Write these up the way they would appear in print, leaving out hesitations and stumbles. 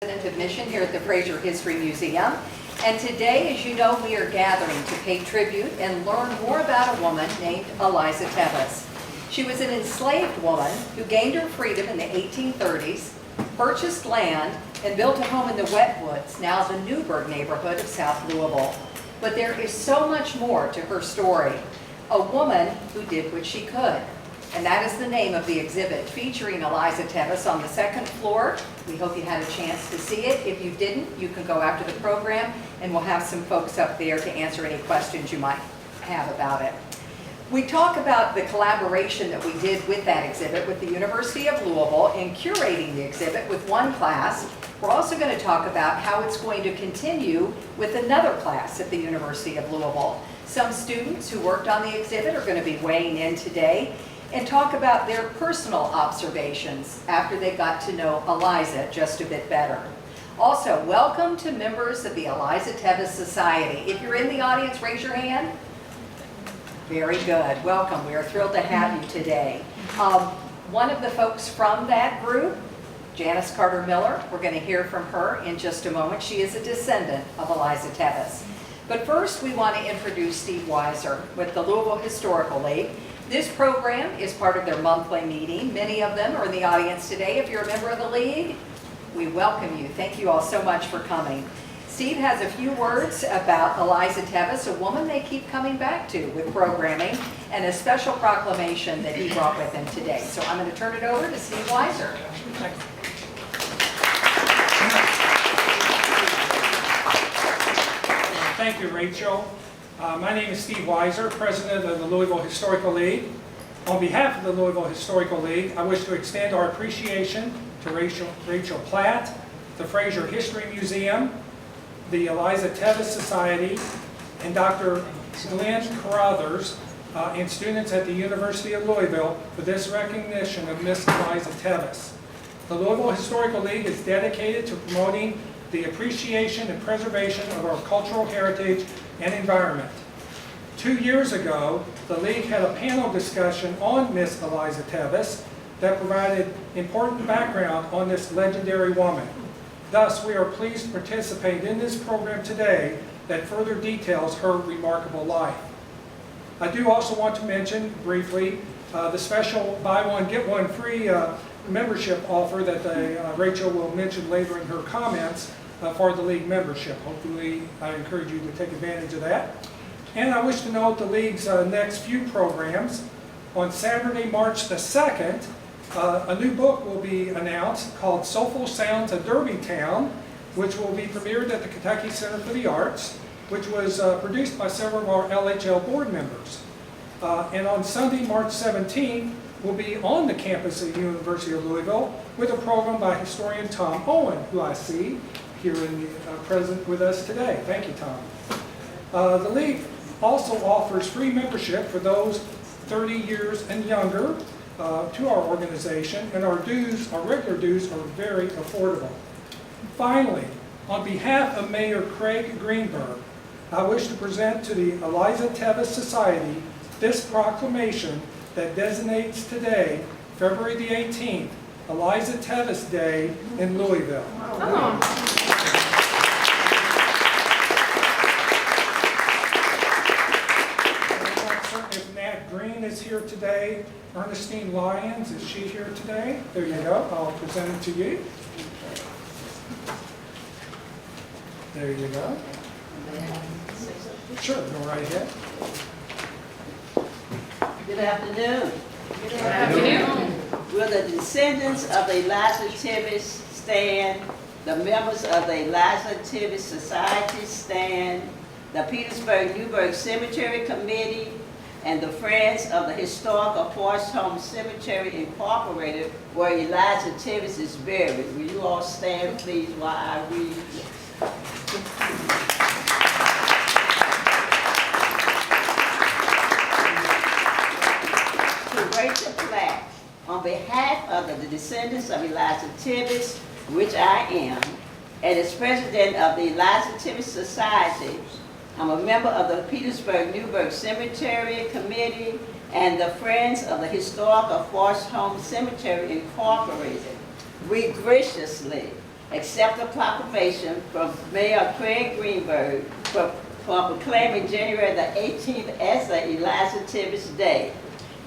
Of mission here at the Fraser History Museum. And today, as you know, we are gathering to pay tribute and learn more about a woman named Eliza Tevis. She was an enslaved woman who gained her freedom in the 1830s, purchased land, and built a home in the Wetwoods, now the Newburgh neighborhood of South Louisville. But there is so much more to her story. A woman who did what she could. And that is the name of the exhibit featuring Eliza Tevis on the second floor. We hope you had a chance to see it. If you didn't, you can go after the program and we'll have some folks up there to answer any questions you might have about it. We talk about the collaboration that we did with that exhibit with the University of Louisville in curating the exhibit with one class. We're also going to talk about how it's going to continue with another class at the University of Louisville. Some students who worked on the exhibit are going to be weighing in today and talk about their personal observations after they got to know Eliza just a bit better. Also, welcome to members of the Eliza Tevis Society. If you're in the audience, raise your hand. Very good. Welcome. We are thrilled to have you today. One of the folks from that group, Janice Carter Miller, we're going to hear from her in just a moment. She is a descendant of Eliza Tevis. But first, we want to introduce Steve Weiser with the Louisville Historical League. This program is part of their monthly meeting. Many of them are in the audience today. If you're a member of the league, we welcome you. Thank you all so much for coming. Steve has a few words about Eliza Tevis, a woman they keep coming back to with programming, and a special proclamation that he brought with him today. So I'm going to turn it over to Steve Weiser. Thank you, Rachel. My name is Steve Weiser, President of the Louisville Historical League. On behalf of the Louisville Historical League, I wish to extend our appreciation to Rachel Platt, the Fraser History Museum, the Eliza Tevis Society, and Dr. Glenn Carruthers, and students at the University of Louisville for this recognition of Miss Eliza Tevis. The Louisville Historical League is dedicated to promoting the appreciation and preservation of our cultural heritage and environment. 2 years ago, the League had a panel discussion on Miss Eliza Tevis that provided important background on this legendary woman. Thus, we are pleased to participate in this program today that further details her remarkable life. I do also want to mention briefly the special buy one, get one free membership offer that Rachel will mention later in her comments for the League membership. Hopefully, I encourage you to take advantage of that. And I wish to note the League's next few programs. On Saturday, March the 2nd, a new book will be announced called Soulful Sounds of Derbytown, which will be premiered at the Kentucky Center for the Arts, which was produced by several of our LHL board members. And on Sunday, March 17th, will be on the campus of the University of Louisville with a program by historian Tom Owen, who I see here in the, present with us today. Thank you, Tom. The League also offers free membership for those 30 years and younger to our organization, and our dues, our regular dues, are very affordable. Finally, on behalf of Mayor Craig Greenberg, I wish to present to the Eliza Tevis Society this proclamation that designates today, February the 18th, Eliza Tevis Day in Louisville. If Nat Green is here today, Ernestine Lyons, is she here today? There you go. I'll present it to you. There you go. Sure, go right ahead. Good afternoon. Good afternoon. Will the descendants of the Eliza Tevis stand? The members of the Eliza Tevis Society stand? The Petersburg Newburgh Cemetery Committee and the Friends of the Historical Forest Home Cemetery Incorporated, where Eliza Tevis is buried. Will you all stand, please, while I read? Rachel Platt, on behalf of the descendants of Eliza Tevis, which I am, and as president of the Eliza Tevis Society, I'm a member of the Petersburg Newburgh Cemetery Committee and the Friends of the Historical Forest Home Cemetery Incorporated. We graciously accept a proclamation from Mayor Craig Greenberg for proclaiming January the 18th as the Eliza Tevis Day.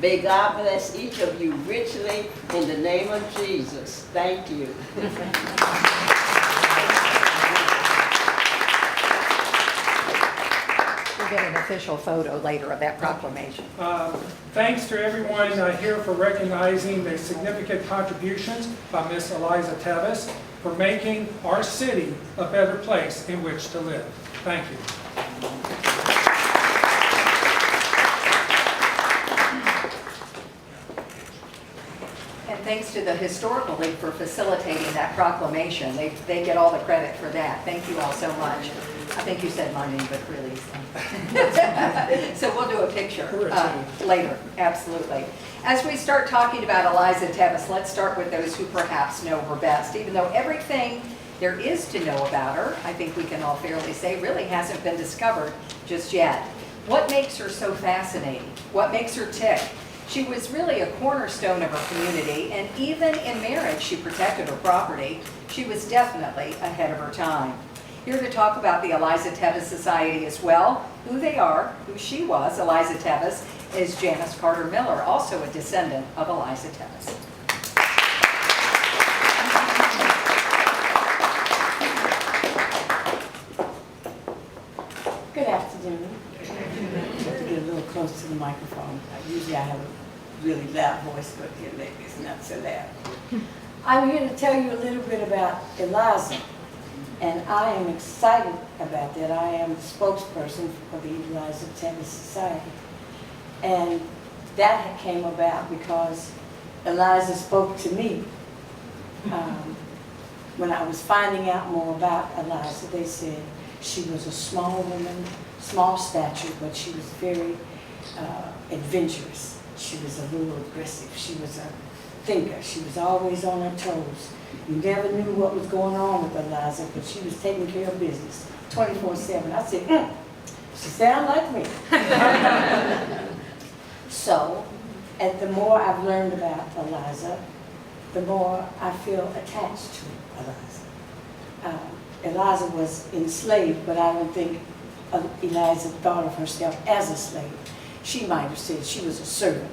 May God bless each of you richly in the name of Jesus. Thank you. We'll get an official photo later of that proclamation. Thanks to everyone here for recognizing the significant contributions by Miss Eliza Tevis for making our city a better place in which to live. Thank you. And thanks to the Historical League for facilitating that proclamation. They get all the credit for that. Thank you all so much. I think you said my name, but really. So we'll do a picture later, absolutely. As we start talking about Eliza Tevis, let's start with those who perhaps know her best. Even though everything there is to know about her, I think we can all fairly say, really hasn't been discovered just yet. What makes her so fascinating? What makes her tick? She was really a cornerstone of her community, and even in marriage, she protected her property. She was definitely ahead of her time. Here to talk about the Eliza Tevis Society as well, who they are, who she was, Eliza Tevis, is Janice Carter Miller, also a descendant of Eliza Tevis. Good afternoon. I have to get a little close to the microphone. Usually I have a really loud voice, but here lately it's not so loud. I'm here to tell you a little bit about Eliza, and I am excited about that. I am the spokesperson for the Eliza Tevis Society, and that came about because Eliza spoke to me. When I was finding out more about Eliza, they said she was a small woman, small stature, but she was very adventurous. She was a little aggressive. She was a thinker. She was always on her toes. You never knew what was going on with Eliza, but she was taking care of business 24/7. I said, she sounds like me. So, and the more I've learned about Eliza, the more I feel attached to Eliza. Eliza was enslaved, but I don't think Eliza thought of herself as a slave. She might have said she was a servant,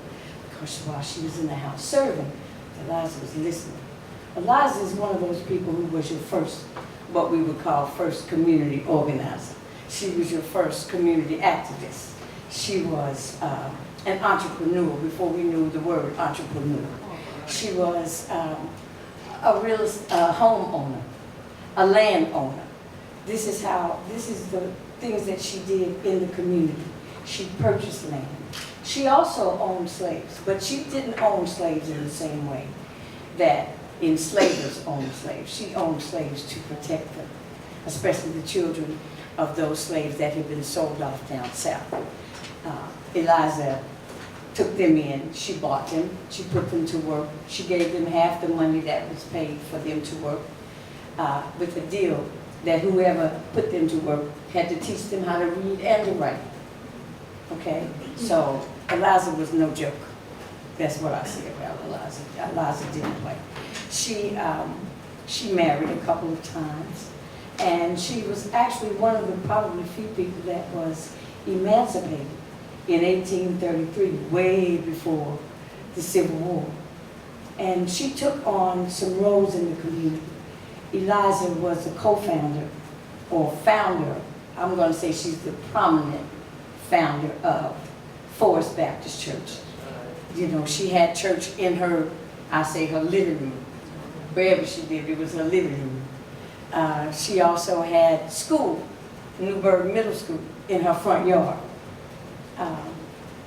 because while she was in the house serving, Eliza was listening. Eliza is one of those people who was your first, what we would call first community organizer. She was your first community activist. She was an entrepreneur before we knew the word entrepreneur. She was a real homeowner, a landowner. This is the things that she did in the community. She purchased land. She also owned slaves, but she didn't own slaves in the same way that enslavers owned slaves. She owned slaves to protect them, especially the children of those slaves that had been sold off down south. Eliza took them in, she bought them, she put them to work, she gave them half the money that was paid for them to work, with the deal that whoever put them to work had to teach them how to read and to write. Okay, so Eliza was no joke. That's what I say about Eliza. Eliza didn't play. She married a couple of times, and she was actually one of the probably few people that was emancipated in 1833, way before the Civil War. And she took on some roles in the community. Eliza was a co-founder, or founder, I'm going to say she's the prominent founder of Forest Baptist Church. You know, she had church in her, I say her living room. Wherever she lived, it was her living room. She also had school, Newburgh Middle School, in her front yard.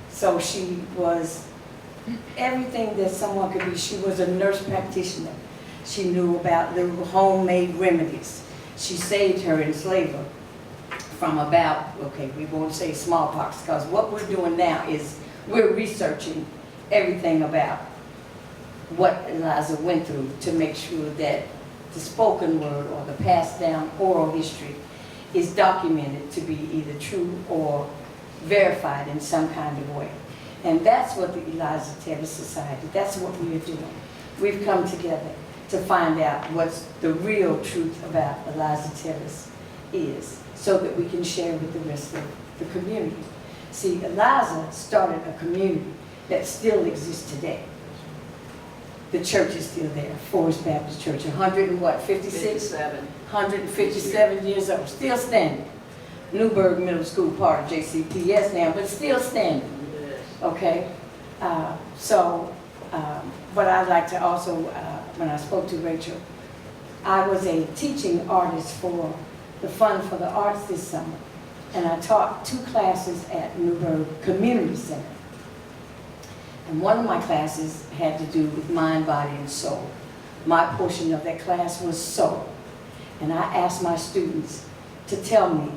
So she was everything that someone could be. She was a nurse practitioner. She knew about little homemade remedies. She saved her enslaver from about, okay, we won't say smallpox, because what we're doing now is we're researching everything about what Eliza went through to make sure that the spoken word or the passed down oral history is documented to be either true or verified in some kind of way. And that's what the Eliza Tevis Society, that's what we are doing. We've come together to find out what's the real truth about Eliza Tevis is, so that we can share with the rest of the community. See, Eliza started a community that still exists today. The church is still there, Forest Baptist Church, 57. 157 years old, still standing. Newburgh Middle School, part of JCPS now, but still standing, okay? But I'd like to also, when I spoke to Rachel, I was a teaching artist for the Fund for the Arts this summer, and I taught 2 classes at Newburgh Community Center. And one of my classes had to do with mind, body, and soul. My portion of that class was soul. And I asked my students to tell me,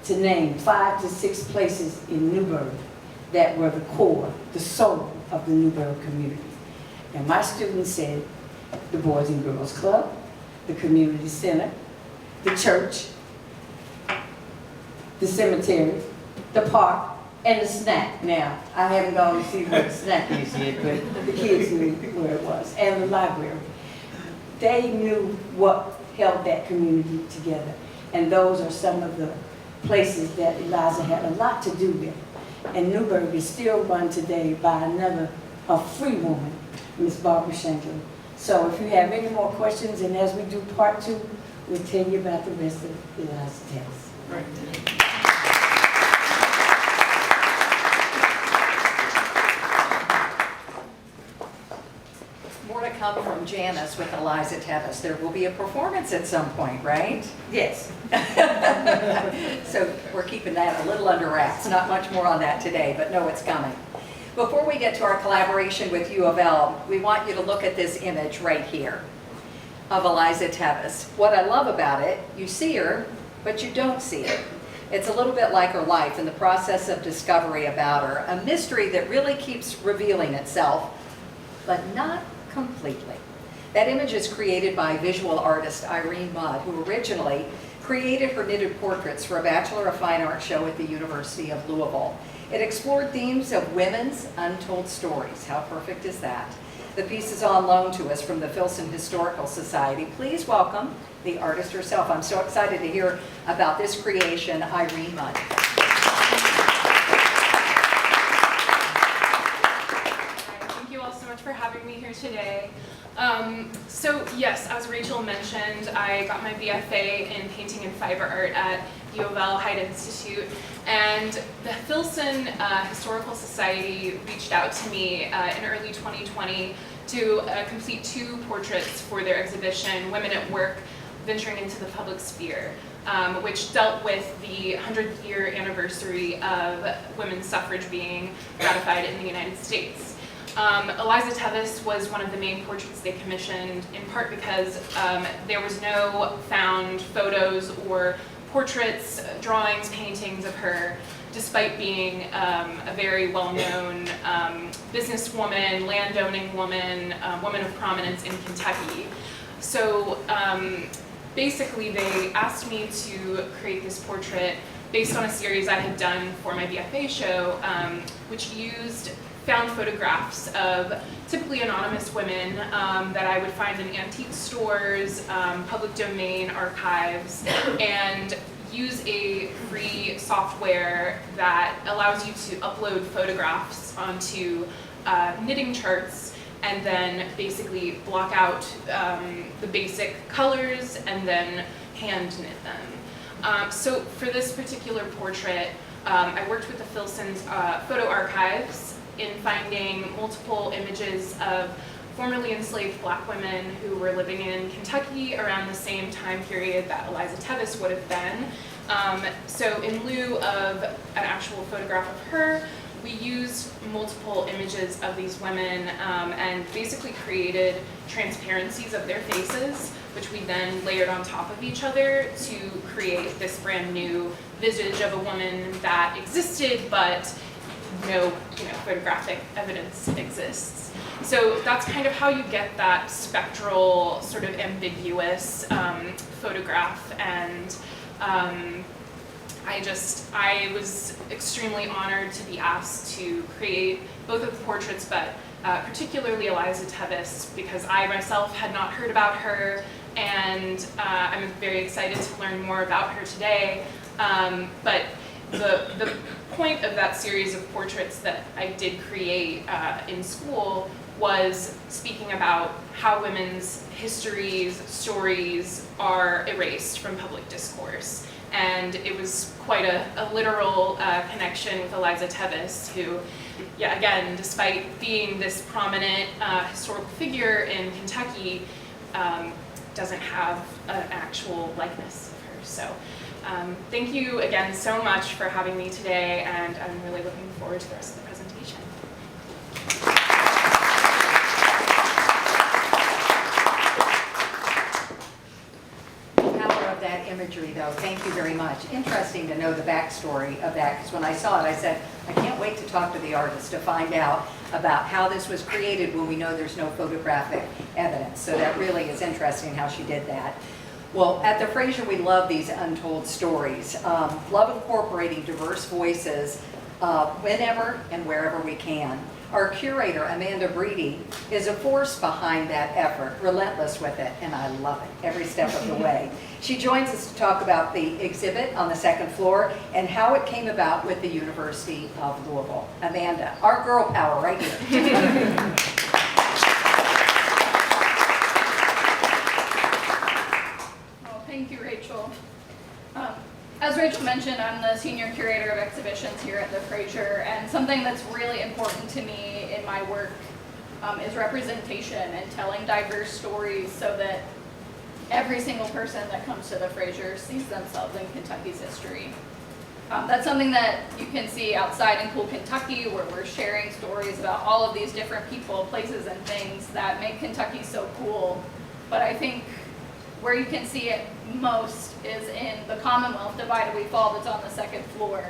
to name 5 to 6 places in Newburgh that were the core, the soul of the Newburgh community. And my students said the Boys and Girls Club, the community center, the church, the cemetery, the park, and the snack. Now, I haven't gone to see where the snack is yet, but the kids knew where it was, and the library. They knew what held that community together. And those are some of the places that Eliza had a lot to do with. And Newburgh is still run today by a free woman, Miss Barbara Shanklin. So if you have any more questions, and as we do part 2, we'll tell you about the rest of Eliza's tales. Right. More to come from Janice with Eliza Tevis. There will be a performance at some point, right? Yes. So we're keeping that a little under wraps. Not much more on that today, but know it's coming. Before we get to our collaboration with U of L, we want you to look at this image right here of Eliza Tevis. What I love about it, you see her, but you don't see it. It's a little bit like her life and the process of discovery about her, a mystery that really keeps revealing itself, but not completely. That image is created by visual artist Irene Mudd, who originally created her knitted portraits for a Bachelor of Fine Arts show at the University of Louisville. It explored themes of women's untold stories. How perfect is that? The piece is on loan to us from the Filson Historical Society. Please welcome the artist herself. I'm so excited to hear about this creation, Irene Mudd. Thank you all so much for having me here today. So yes, as Rachel mentioned, I got my BFA in painting and fiber art at U of L Hyde Institute, and the Filson Historical Society reached out to me in early 2020 to complete 2 portraits for their exhibition, Women at Work, Venturing into the Public Sphere, which dealt with the 100th year anniversary of women's suffrage being ratified in the United States. Eliza Tevis was one of the main portraits they commissioned, in part because there was no found photos or portraits, drawings, paintings of her, despite being a very well-known businesswoman, landowning woman, woman of prominence in Kentucky. So basically they asked me to create this portrait based on a series I had done for my BFA show, which used found photographs of typically anonymous women that I would find in antique stores, public domain archives, and use a free software that allows you to upload photographs onto knitting charts and then basically block out the basic colors and then hand knit them. So for this particular portrait, I worked with the Filson's photo archives in finding multiple images of formerly enslaved black women who were living in Kentucky around the same time period that Eliza Tevis would have been. So in lieu of an actual photograph of her, we used multiple images of these women and basically created transparencies of their faces, which we then layered on top of each other to create this brand new visage of a woman that existed, but no photographic evidence exists. So that's kind of how you get that spectral, sort of ambiguous photograph, and I was extremely honored to be asked to create both of the portraits, but particularly Eliza Tevis, because I myself had not heard about her, and I'm very excited to learn more about her today. But the point of that series of portraits that I did create in school was speaking about how women's histories, stories are erased from public discourse. And it was quite a literal connection with Eliza Tevis, who, yeah, again, despite being this prominent historical figure in Kentucky, doesn't have an actual likeness of her. So thank you again so much for having me today, and I'm really looking forward to the rest of the presentation. That imagery, though, thank you very much. Interesting to know the backstory of that, because when I saw it, I said, I can't wait to talk to the artist to find out about how this was created when we know there's no photographic evidence. So that really is interesting how she did that. Well, at the Fraser, we love these untold stories. Love incorporating diverse voices whenever and wherever we can. Our curator, Amanda Breedy, is a force behind that effort, relentless with it, and I love it every step of the way. She joins us to talk about the exhibit on the second floor and how it came about with the University of Louisville. Amanda, our girl power right here. Well, thank you, Rachel. As Rachel mentioned, I'm the senior curator of exhibitions here at the Fraser, and something that's really important to me in my work is representation and telling diverse stories so that every single person that comes to the Fraser sees themselves in Kentucky's history. That's something that you can see outside in Cool Kentucky, where we're sharing stories about all of these different people, places, and things that make Kentucky so cool. But I think where you can see it most is in the Commonwealth Divided We Fall that's on the second floor.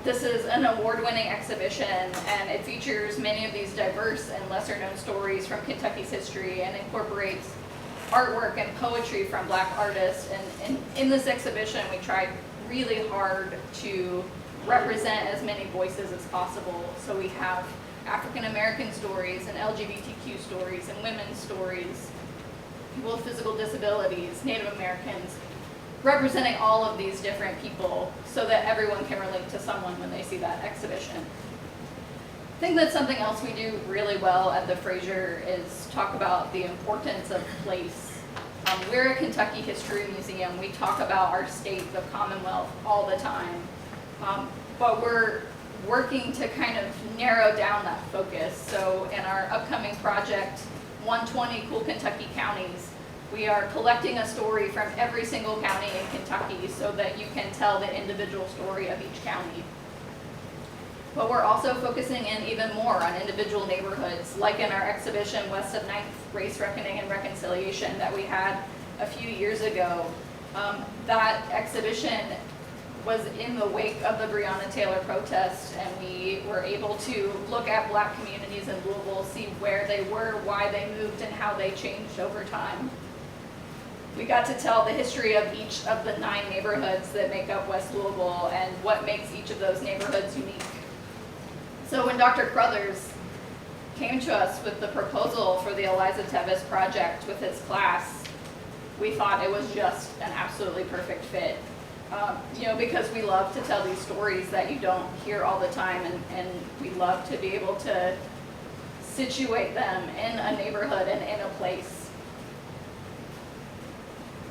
This is an award-winning exhibition, and it features many of these diverse and lesser-known stories from Kentucky's history and incorporates artwork and poetry from Black artists. And in this exhibition, we tried really hard to represent as many voices as possible. So we have African-American stories and LGBTQ stories and women's stories, people with physical disabilities, Native Americans, representing all of these different people so that everyone can relate to someone when they see that exhibition. I think that's something else we do really well at the Fraser is talk about the importance of place. We're a Kentucky History Museum. We talk about our state, the Commonwealth, all the time. But we're working to kind of narrow down that focus. So in our upcoming project, 120 Cool Kentucky Counties, we are collecting a story from every single county in Kentucky so that you can tell the individual story of each county. But we're also focusing in even more on individual neighborhoods, like in our exhibition West of 9th, Race Reckoning and Reconciliation that we had a few years ago. That exhibition was in the wake of the Breonna Taylor protest, and we were able to look at Black communities in Louisville, see where they were, why they moved, and how they changed over time. We got to tell the history of each of the 9 neighborhoods that make up West Louisville and what makes each of those neighborhoods unique. So when Dr. Crothers came to us with the proposal for the Eliza Tevis project with his class, we thought it was just an absolutely perfect fit. Because we love to tell these stories that you don't hear all the time, and we love to be able to situate them in a neighborhood and in a place.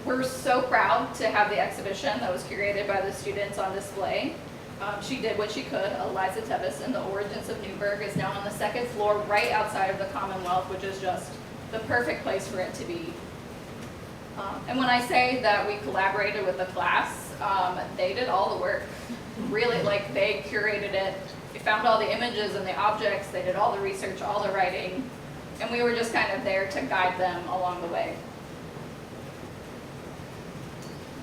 We're so proud to have the exhibition that was curated by the students on display. She did what she could. Eliza Tevis and the Origins of Newburgh is now on the second floor right outside of the Commonwealth, which is just the perfect place for it to be. And when I say that we collaborated with the class, they did all the work. Really, they curated it. We found all the images and the objects. They did all the research, all the writing, and we were just kind of there to guide them along the way.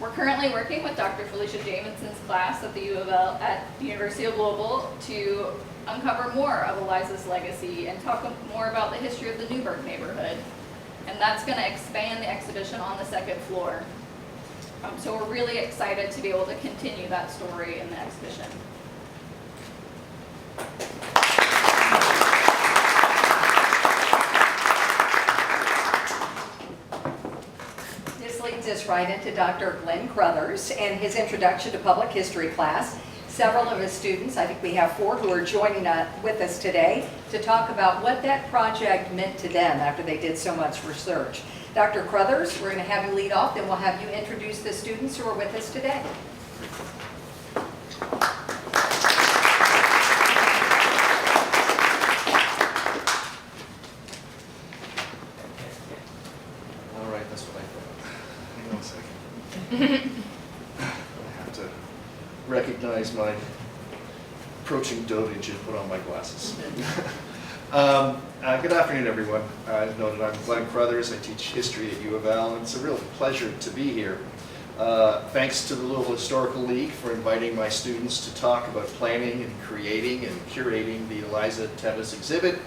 We're currently working with Dr. Felicia Jaminson's class at the U of L at the University of Louisville to uncover more of Eliza's legacy and talk more about the history of the Newburgh neighborhood. And that's going to expand the exhibition on the second floor. So we're really excited to be able to continue that story in the exhibition. us right into Dr. Glenn Crothers and his introduction to public history class. Several of his students, I think we have 4 who are joining with us today to talk about what that project meant to them after they did so much research. Dr. Crothers, we're going to have you lead off, then we'll have you introduce the students who are with us today. All right, that's what I thought. Hang on a second. I have to recognize my approaching dotage and put on my glasses. Good afternoon, everyone. As noted, I'm Glenn Crothers. I teach history at U of L, and it's a real pleasure to be here. Thanks to the Louisville Historical League for inviting my students to talk about planning and creating and curating the Eliza Tevis exhibit.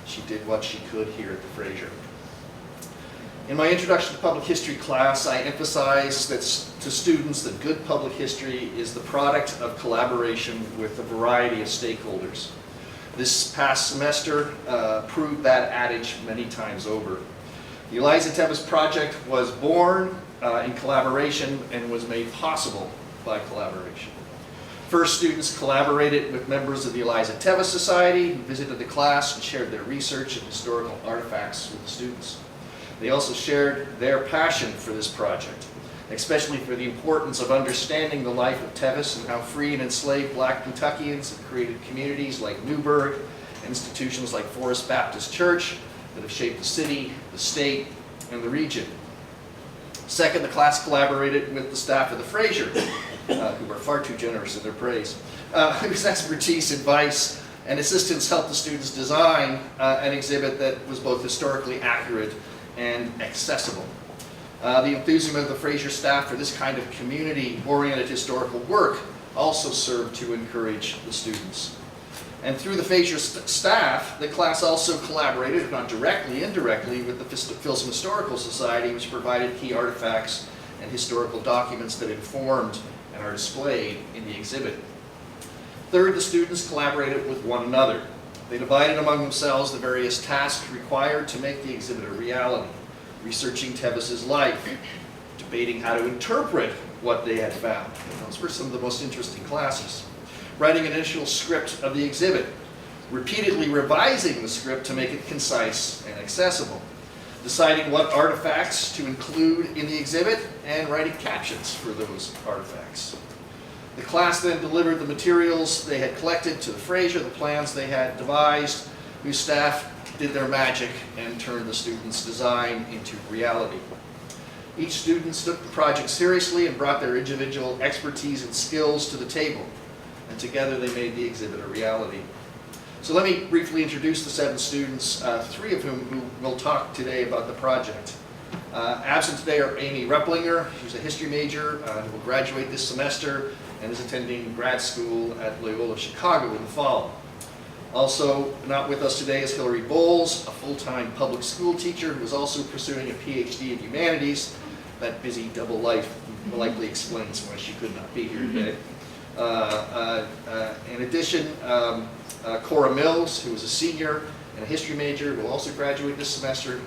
She did what she could here at the Fraser. In my introduction to public history class, I emphasize that to students that good public history is the product of collaboration with a variety of stakeholders. This past semester proved that adage many times over. The Eliza Tevis project was born in collaboration and was made possible by collaboration. First, students collaborated with members of the Eliza Tevis Society who visited the class and shared their research and historical artifacts with the students. They also shared their passion for this project, especially for the importance of understanding the life of Tevis and how free and enslaved Black Kentuckians have created communities like Newburgh, institutions like Forest Baptist Church that have shaped the city, the state, and the region. Second, the class collaborated with the staff of the Fraser, who are far too generous in their praise, whose expertise, advice, and assistance helped the students design an exhibit that was both historically accurate and accessible. The enthusiasm of the Fraser staff for this kind of community-oriented historical work also served to encourage the students. And through the Fraser staff, the class also collaborated, if not directly, indirectly, with the Filson Historical Society, which provided key artifacts and historical documents that informed and are displayed in the exhibit. Third, the students collaborated with one another. They divided among themselves the various tasks required to make the exhibit a reality, researching Tevis's life, debating how to interpret what they had found. And those were some of the most interesting classes. Writing an initial script of the exhibit, repeatedly revising the script to make it concise and accessible, deciding what artifacts to include in the exhibit, and writing captions for those artifacts. The class then delivered the materials they had collected to the Fraser, the plans they had devised, whose staff did their magic and turned the students' design into reality. Each student took the project seriously and brought their individual expertise and skills to the table, and together they made the exhibit a reality. So let me briefly introduce the 7 students, 3 of whom will talk today about the project. Absent today are Amy Repplinger, who's a history major, who will graduate this semester and is attending grad school at Loyola Chicago in the fall. Also not with us today is Hillary Bowles, a full-time public school teacher who is also pursuing a PhD in humanities. That busy double life likely explains why she could not be here today. In addition, Cora Mills, who is a senior and a history major, who will also graduate this semester,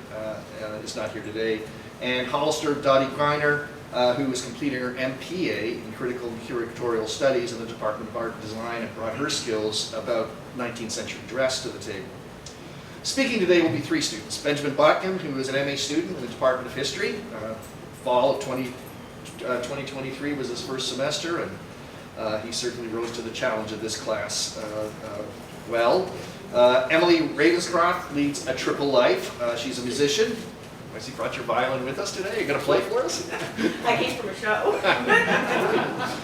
is not here today. And Hollister Dottie Greiner, who is completing her MPA in Critical Curatorial Studies in the Department of Art and Design, and brought her skills about 19th century dress to the table. Speaking today will be 3 students. Benjamin Botkin, who is an MA student in the Department of History. Fall of 2023 was his first semester, and he certainly rose to the challenge of this class well. Emily Ravenscroft leads a triple life. She's a musician. I see you brought your violin with us today. You're going to play for us? I came from a show.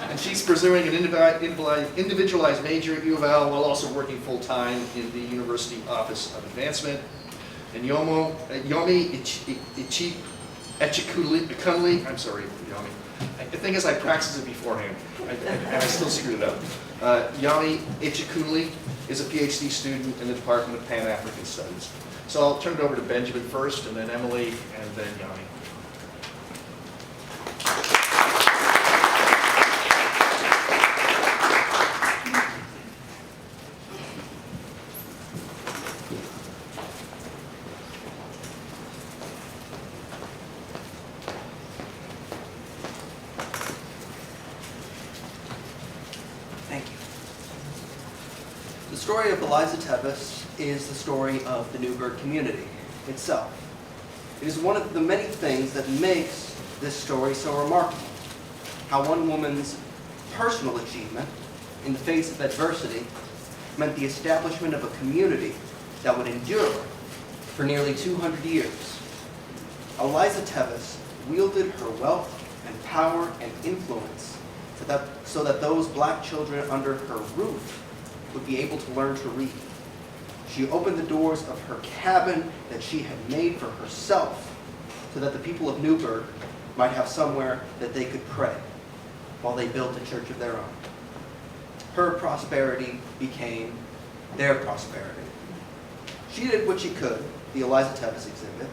And she's pursuing an individualized major at U of L while also working full-time in the University Office of Advancement. And Yomi Echikuli, I'm sorry, Yomi. The thing is, I practiced it beforehand, and I still screwed it up. Yami Ichikuli is a PhD student in the Department of Pan-African Studies. So I'll turn it over to Benjamin first, and then Emily, and then Yami. story of Eliza Tevis is the story of the Newburgh community itself. It is one of the many things that makes this story so remarkable. How one woman's personal achievement in the face of adversity meant the establishment of a community that would endure for nearly 200 years. Eliza Tevis wielded her wealth and power and influence so that those black children under her roof would be able to learn to read. She opened the doors of her cabin that she had made for herself so that the people of Newburgh might have somewhere that they could pray while they built a church of their own. Her prosperity became their prosperity. She did what she could. The Eliza Tevis exhibit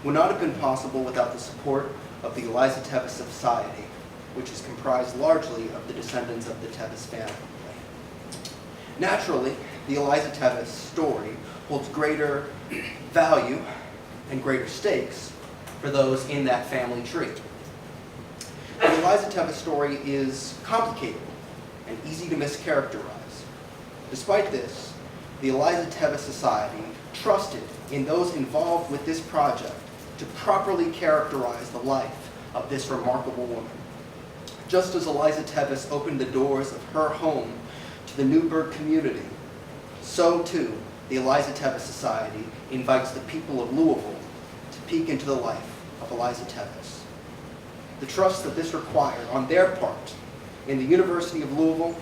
would not have been possible without the support of the Eliza Tevis Society, which is comprised largely of the descendants of the Tevis family. Naturally, the Eliza Tevis story holds greater value and greater stakes for those in that family tree. The Eliza Tevis story is complicated and easy to mischaracterize. Despite this, the Eliza Tevis Society trusted in those involved with this project to properly characterize the life of this remarkable woman. Just as Eliza Tevis opened the doors of her home to the Newburgh community, so too the Eliza Tevis Society invites the people of Louisville to peek into the life of Eliza Tevis. The trust that this required on their part in the University of Louisville,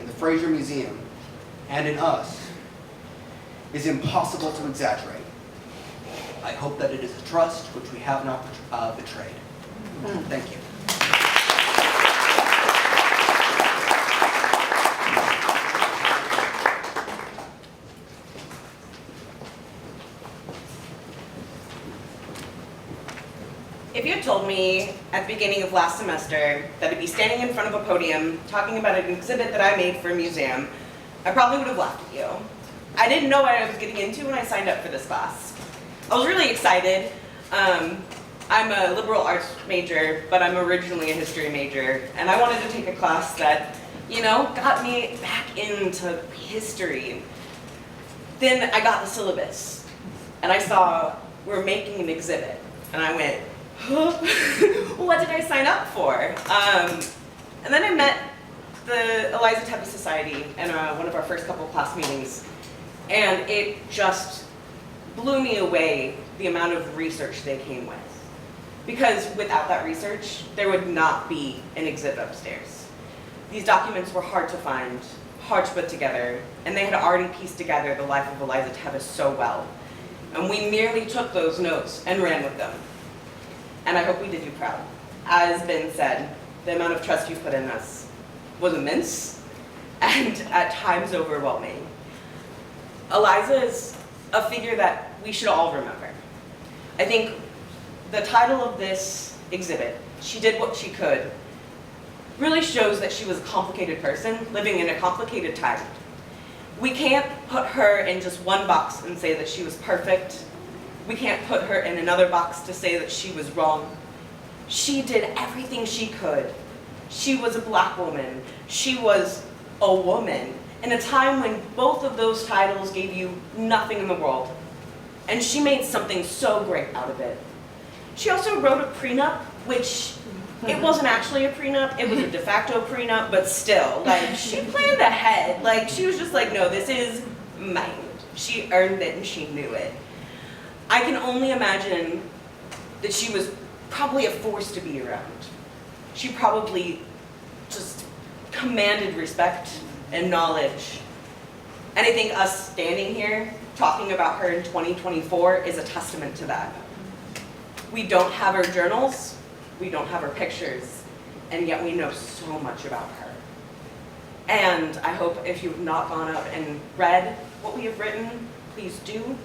in the Fraser Museum, and in us is impossible to exaggerate. I hope that it is a trust which we have not betrayed. Thank you. If you had told me at the beginning of last semester that I'd be standing in front of a podium talking about an exhibit that I made for a museum, I probably would have laughed at you. I didn't know what I was getting into when I signed up for this class. I was really excited. I'm a liberal arts major, but I'm originally a history major, and I wanted to take a class that, got me back into history. Then I got the syllabus, and I saw we're making an exhibit, and I went, huh? What did I sign up for? And then I met the Eliza Tevis Society in one of our first couple class meetings, and it just blew me away the amount of research they came with. Because without that research, there would not be an exhibit upstairs. These documents were hard to find, hard to put together, and they had already pieced together the life of Eliza Tevis so well. And we merely took those notes and ran with them. And I hope we did you proud. As Ben said, the amount of trust you put in us was immense and at times overwhelming. Eliza is a figure that we should all remember. I think the title of this exhibit, She Did What She Could, really shows that she was a complicated person living in a complicated time. We can't put her in just one box and say that she was perfect. We can't put her in another box to say that she was wrong. She did everything she could. She was a black woman. She was a woman in a time when both of those titles gave you nothing in the world. And she made something so great out of it. She also wrote a prenup, which it wasn't actually a prenup, it was a de facto prenup, but still, she planned ahead. She was just like, no, this is mine. She earned it and she knew it. I can only imagine that she was probably a force to be around. She probably just commanded respect and knowledge. And I think us standing here talking about her in 2024 is a testament to that. We don't have her journals, we don't have her pictures, and yet we know so much about her. And I hope if you've not gone up and read what we have written, please do.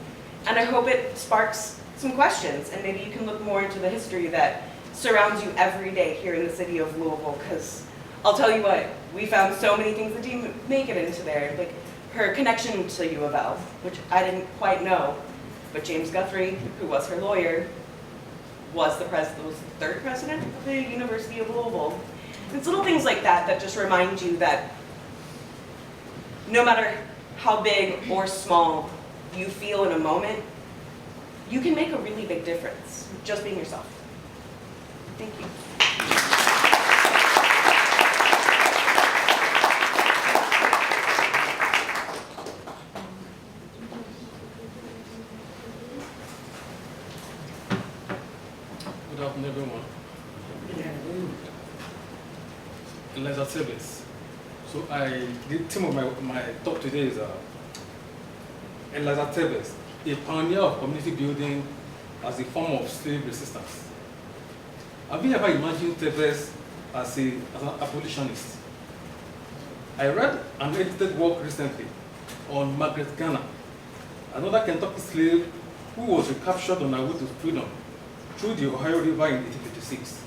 And I hope it sparks some questions, and maybe you can look more into the history that surrounds you every day here in the city of Louisville, because I'll tell you what, we found so many things that didn't make it into there, like her connection to U of L, which I didn't quite know, but James Guthrie, who was her lawyer, was the third president of the University of Louisville. And it's little things like that that just remind you that no matter how big or small you feel in a moment, you can make a really big difference just being yourself. Thank you. Good afternoon, everyone. Eliza Tevis. So the theme of my talk today is Eliza Tevis, a pioneer of community building as a form of slave resistance. Have you ever imagined Tevis as an abolitionist? I read an edited work recently on Margaret Garner, another Kentucky slave who was recaptured on her way to freedom through the Ohio River in 1856.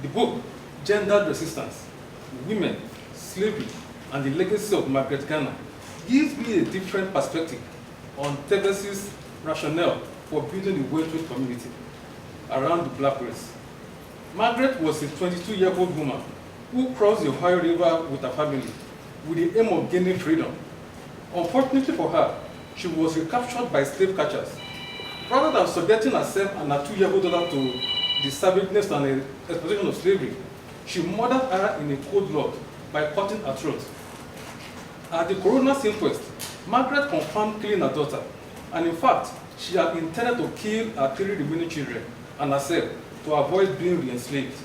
The book, Gendered Resistance, Women, Slavery, and the Legacy of Margaret Garner, gives me a different perspective on Tevis's rationale for building the Westwood community around the black race. Margaret was a 22-year-old woman who crossed the Ohio River with her family with the aim of gaining freedom. Unfortunately for her, she was recaptured by slave catchers. Rather than subjecting herself and her 2-year-old daughter to the savageness and exploitation of slavery, she murdered her in a cold blood by cutting her throat. At the coroner's inquest, Margaret confirmed killing her daughter, and in fact, she had intended to kill her 3 remaining children and herself to avoid being re-enslaved.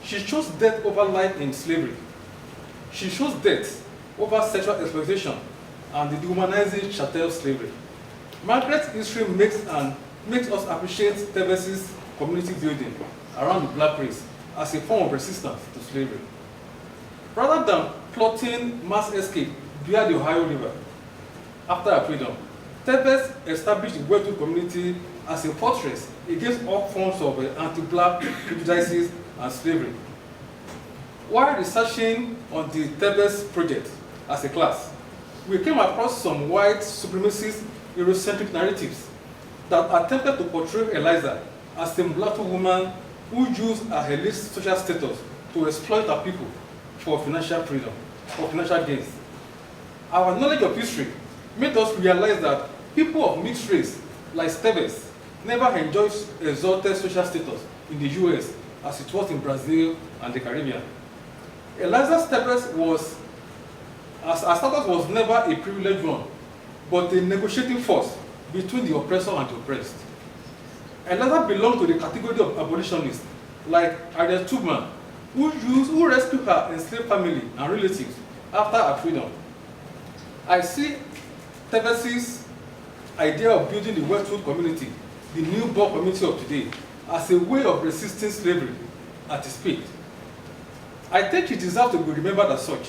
She chose death over life in slavery. She chose death over sexual exploitation and the dehumanizing chattel slavery. Margaret's history makes us appreciate Tevis's community building around the black race as a form of resistance to slavery. Rather than plotting mass escape via the Ohio River after her freedom, Tevis established the Westwood community as a fortress against all forms of anti-black prejudices and slavery. While researching on the Tevis project as a class, we came across some white supremacist Eurocentric narratives that attempted to portray Eliza as a mulatto woman who used her elite social status to exploit her people for financial freedom, for financial gains. Our knowledge of history made us realize that people of mixed race, like Tevis, never enjoyed exalted social status in the US as it was in Brazil and the Caribbean. Eliza Tevis her status was never a privileged one, but a negotiating force between the oppressor and the oppressed. Eliza belonged to the category of abolitionists, like Harriet Tubman, who rescued her enslaved family and relatives after her freedom. I see Tevis's idea of building the Westwood community, the new black community of today, as a way of resisting slavery at its peak. I think she deserves to be remembered as such,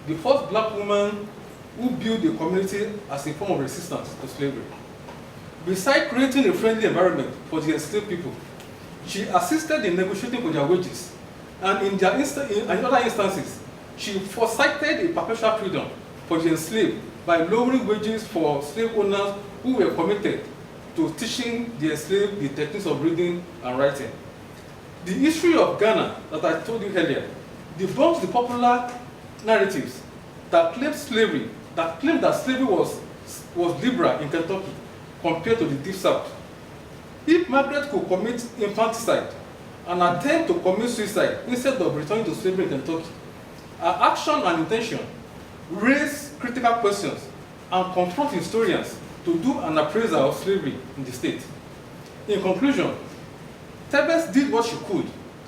the first black woman who built the community as a form of resistance to slavery. Besides creating a friendly environment for the enslaved people, she assisted in negotiating for their wages, and in other instances, she foresighted a perpetual freedom for the enslaved by lowering wages for slave owners who were committed to teaching the enslaved the techniques of reading and writing. The history of Ghana that I told you earlier debunks the popular narratives that claimed that slavery was liberal in Kentucky compared to the Deep South. If Margaret could commit infanticide and attempt to commit suicide instead of returning to slavery in Kentucky, her action and intention raise critical questions and confront historians to do an appraisal of slavery in the state. In conclusion, Tevis did what she could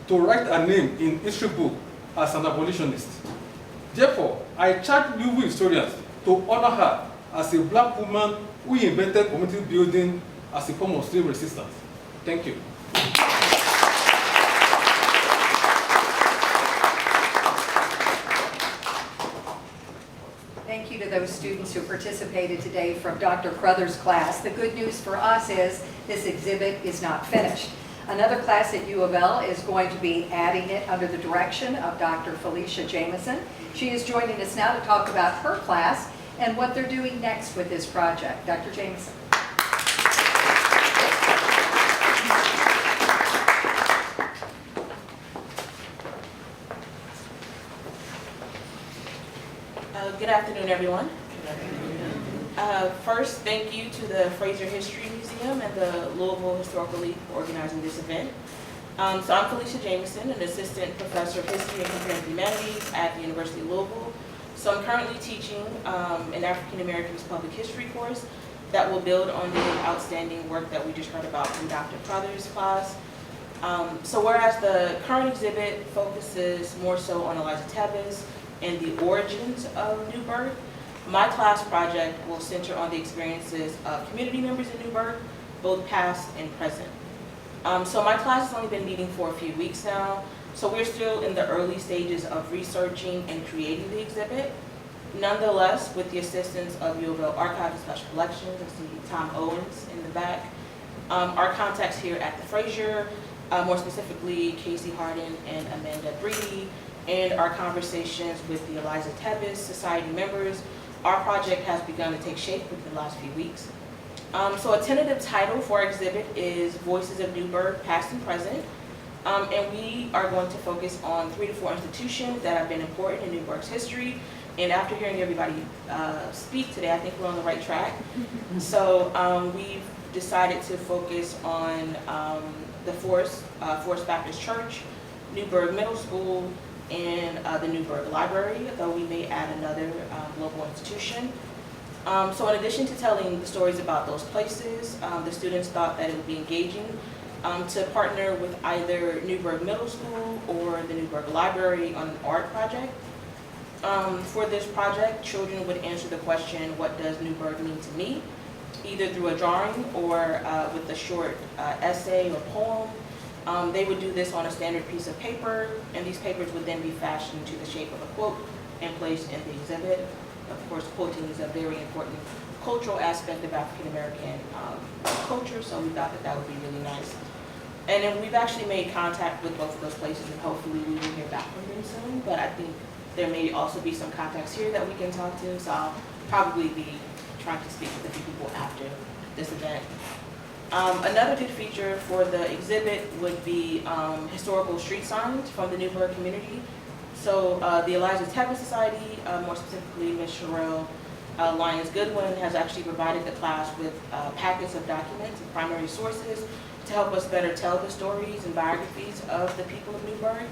to write her name in history book as an abolitionist. Therefore, I charge Louisville historians to honor her as a black woman who invented community building as a form of slave resistance. Thank you. Thank you to those students who participated today from Dr. Crothers' class. The good news for us is this exhibit is not finished. Another class at U of L is going to be adding it under the direction of Dr. Felicia Jameson. She is joining us now to talk about her class and what they're doing next with this project. Dr. Jameson. Good afternoon, everyone. First, thank you to the Fraser History Museum and the Louisville Historical League for organizing this event. So I'm Felicia Jameson, an assistant professor of history and comparative humanities at the University of Louisville. So I'm currently teaching an African Americans public history course that will build on the outstanding work that we just heard about from Dr. Crothers' class. So whereas the current exhibit focuses more so on Eliza Tevis and the origins of Newburgh, my class project will center on the experiences of community members in Newburgh, both past and present. So my class has only been meeting for a few weeks now, so we're still in the early stages of researching and creating the exhibit. Nonetheless, with the assistance of U of L Archive and Special Collections, I see Tom Owens in the back, our contacts here at the Fraser, more specifically Casey Harden and Amanda Breedy, and our conversations with the Eliza Tevis Society members, our project has begun to take shape within the last few weeks. So a tentative title for our exhibit is Voices of Newburgh, Past and Present. And we are going to focus on 3 to 4 institutions that have been important in Newburgh's history. And after hearing everybody speak today, I think we're on the right track. So we've decided to focus on the Forest Baptist Church, Newburgh Middle School, and the Newburgh Library, though we may add another local institution. So in addition to telling the stories about those places, the students thought that it would be engaging to partner with either Newburgh Middle School or the Newburgh Library on an art project. For this project, children would answer the question, what does Newburgh mean to me? Either through a drawing or with a short essay or poem. They would do this on a standard piece of paper, and these papers would then be fashioned to the shape of a quote and placed in the exhibit. Of course, quoting is a very important cultural aspect of African American culture, so we thought that that would be really nice. And then we've actually made contact with both of those places, and hopefully we will hear back from them soon, but I think there may also be some contacts here that we can talk to, so I'll probably be trying to speak with a few people after this event. Another good feature for the exhibit would be historical street signs from the Newburgh community. So the Eliza Tevis Society, more specifically Ms. Sherelle Lyons Goodwin, has actually provided the class with packets of documents and primary sources to help us better tell the stories and biographies of the people of Newburgh.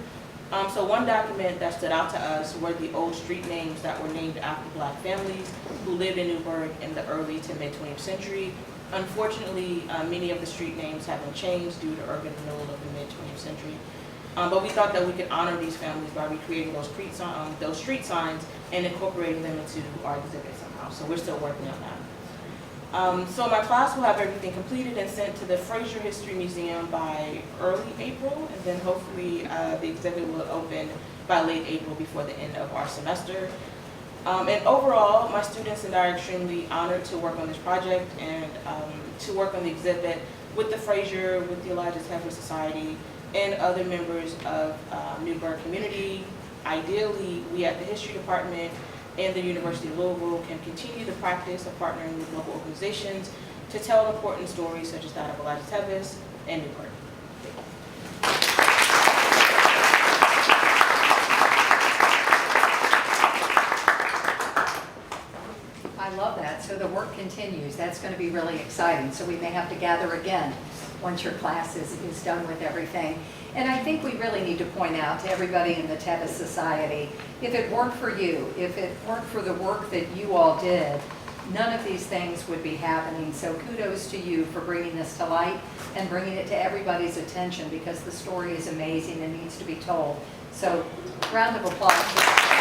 So one document that stood out to us were the old street names that were named after Black families who lived in Newburgh in the early to mid 20th century. Unfortunately, many of the street names have been changed due to urban renewal of the mid 20th century. But we thought that we could honor these families by recreating those street signs and incorporating them into our exhibit somehow. So we're still working on that. So my class will have everything completed and sent to the Fraser History Museum by early April, and then hopefully the exhibit will open by late April before the end of our semester. And overall, my students and I are extremely honored to work on this project and to work on the exhibit with the Fraser, with the Eliza Tevis Society, and other members of Newburgh community. Ideally, we at the History Department and the University of Louisville can continue the practice of partnering with local organizations to tell important stories such as that of Eliza Tevis and Newburgh. I love that. So the work continues. That's going to be really exciting. So we may have to gather again once your class is done with everything. And I think we really need to point out to everybody in the Tevis Society, if it weren't for you, if it weren't for the work that you all did, none of these things would be happening. So kudos to you for bringing this to light and bringing it to everybody's attention, because the story is amazing and needs to be told. So round of applause.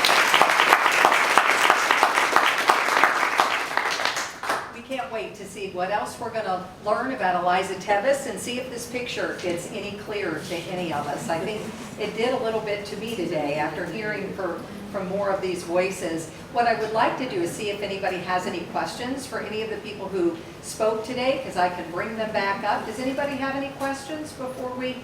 Can't wait to see what else we're going to learn about Eliza Tevis and see if this picture gets any clearer to any of us. I think it did a little bit to me today after hearing from more of these voices. What I would like to do is see if anybody has any questions for any of the people who spoke today, because I can bring them back up. Does anybody have any questions before we?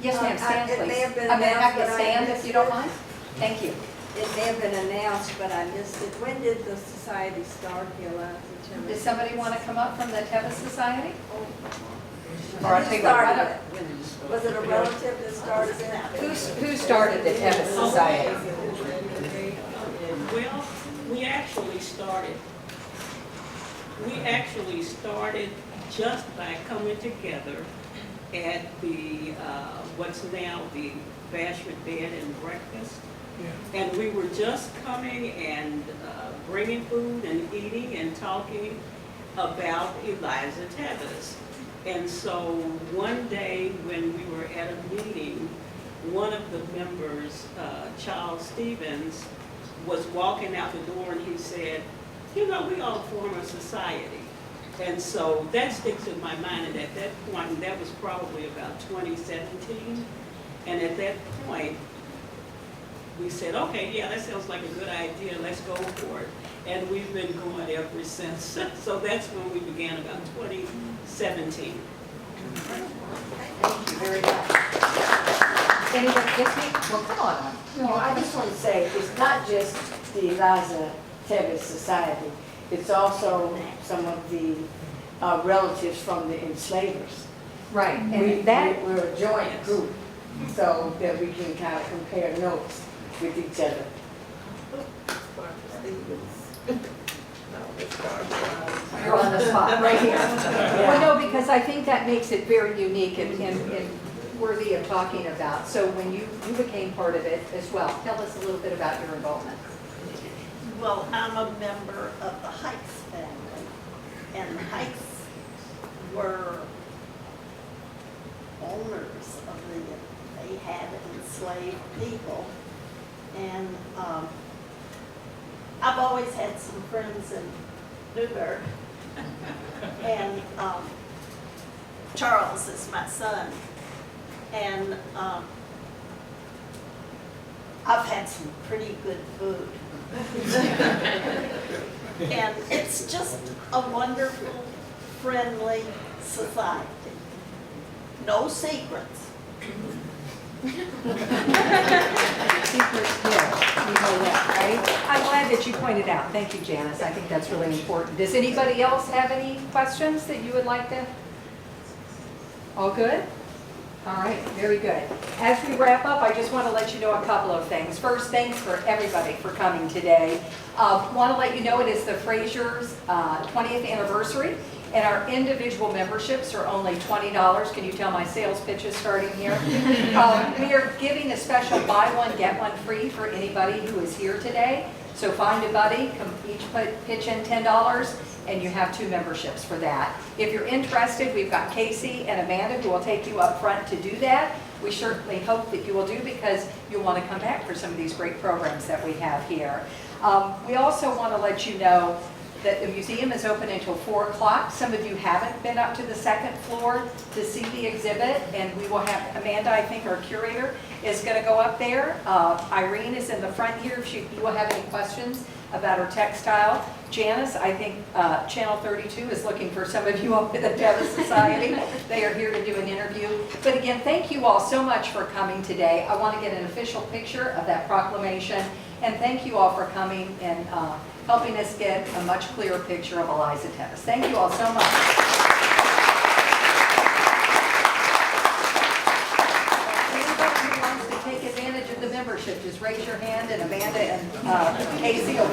Yes, ma'am, stand please. I'm going to have you stand if you don't mind. Thank you. It may have been announced, but I missed it. When did the society start here? Does somebody want to come up from the Tevis Society? Who Or I'll take started it? Was it a relative that started it? Who started the Tevis Society? Well, we we actually started just by coming together at the, what's now the Bashford Bed and Breakfast. And we were just coming and bringing food and eating and talking about Eliza Tevis. And so one day when we were at a meeting, one of the members, Charles Stevens, was walking out the door and he said, you know, we all form a society. And so that sticks in my mind, and at that point, and that was probably about 2017, and at that point, we said, okay, yeah, that sounds like a good idea, let's go for it. And we've been going ever since. So that's when we began, about 2017. Thank you very much. Anyone, yes, me? Well, come on. No, I just want to say, it's not just the Eliza Tevis Society, it's also some of the relatives from the enslavers. Right, and that, We're a joint group, so that we can kind of compare notes with each other. you're on the spot, right here. Well, no, because I think that makes it very unique and worthy of talking about. So when you became part of it as well, tell us a little bit about your involvement. Well, I'm a member of the Heights family, and the Heights were owners of they had enslaved people, and I've always had some friends in Newburgh, and Charles is my son, and I've had some pretty good food. And it's just a wonderful, friendly society. No secrets. Secrets kill, you know that, right? I'm glad that you pointed out. Thank you, Janice. I think that's really important. Does anybody else have any questions that you would like to? All good? All right, very good. As we wrap up, I just want to let you know a couple of things. First, thanks for everybody for coming today. Want to let you know it is the Fraser's 20th anniversary, and our individual memberships are only $20. Can you tell my sales pitch is starting here? We are giving a special buy one, get one free for anybody who is here today. So find a buddy, each pitch in $10, and you have 2 memberships for that. If you're interested, we've got Casey and Amanda who will take you up front to do that. We certainly hope that you will do, because you'll want to come back for some of these great programs that we have here. We also want to let you know that the museum is open until 4 o'clock. Some of you haven't been up to the 2nd floor to see the exhibit, and we will have Amanda, I think our curator, is going to go up there. Irene is in the front here if you will have any questions about her textile. Janice, I think Channel 32 is looking for some of you up at the Tevis Society. They are here to do an interview. But again, thank you all so much for coming today. I want to get an official picture of that proclamation. And thank you all for coming and helping us get a much clearer picture of Eliza Tevis. Thank you all so much. Anybody who wants to take advantage of the membership, just raise your hand, and Amanda and Casey will